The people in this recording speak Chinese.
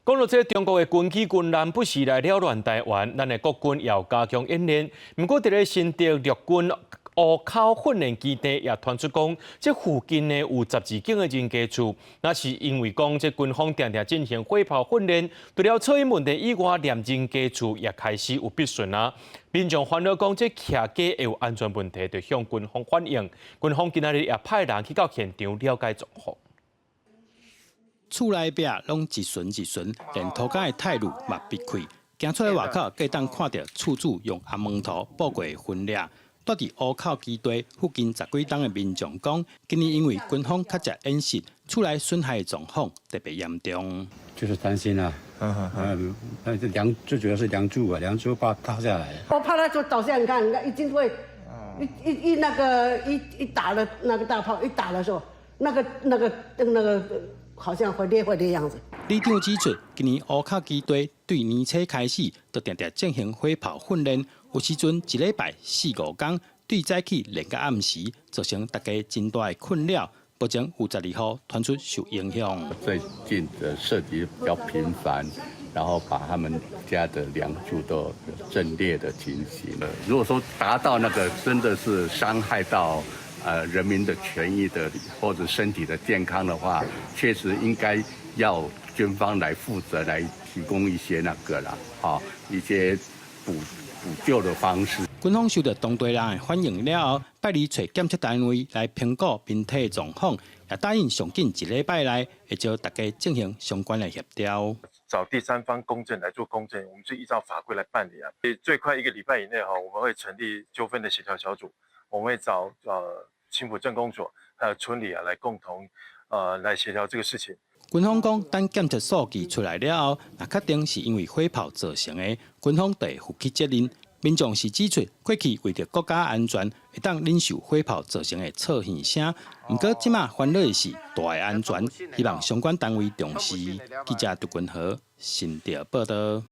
讲到这中国的军机军舰不时来扰乱台湾，咱的国军也要加强演练。不过，伫咧新竹陆军湖口训练基地也传出讲，这附近呢有12间的人家厝，那是因为讲这军方常常进行火炮训练，除了噪音问题以外，连人家厝也开始有必顺啊。民众烦恼讲，这徛家会有安全问题，就向军方反映。军方今仔日也派人去到现场了解状况。 厝内壁拢一巡一巡，连涂骹的太路嘛闭开。行出来外口，计当看到厝主用红门图布过分裂。住伫湖口基地附近10几栋的民众讲，今年因为军方较早演习，厝内损害状况特别严重。就是担心啊，最主要是梁柱啊，梁柱怕塌下来。我怕它就倒下，你看，一定会，一打了那个大炮，一打的时候，那个。 好像会裂的样子。李长指出，今年湖口基地对年初开始就常常进行火炮训练，有时阵一礼拜4、5天，对早起练到暗时，造成大家真大的困扰。目前有12户传出受影响。最近的射击比较频繁，然后把他们家的梁柱都有震裂的情形了。如果说达到那个真的是伤害到。 人民的权益的或者身体的健康的话，确实应该要军方来负责来提供一些那个啦，一些补救的方式。军方收到当地人的反映了后，拜里找检测单位来评估民体状况，也答应上近1礼拜内会招大家进行相关的协调。 找第三方公证来做公证，我们就依照法规来办理啊。最快1个礼拜以内我们会成立纠纷的协调小组，我们会找青埔镇公所还有村里来共同来协调这个事情。军方讲，等检测数据出来了后，若确定是因为火炮造成的，军方就会负起责任。民众是指出，过去为着国家安全，会当忍受火炮造成的噪耳声。不过，即马烦恼的是大的安全，希望相关单位重视。记者杜君和新竹报道。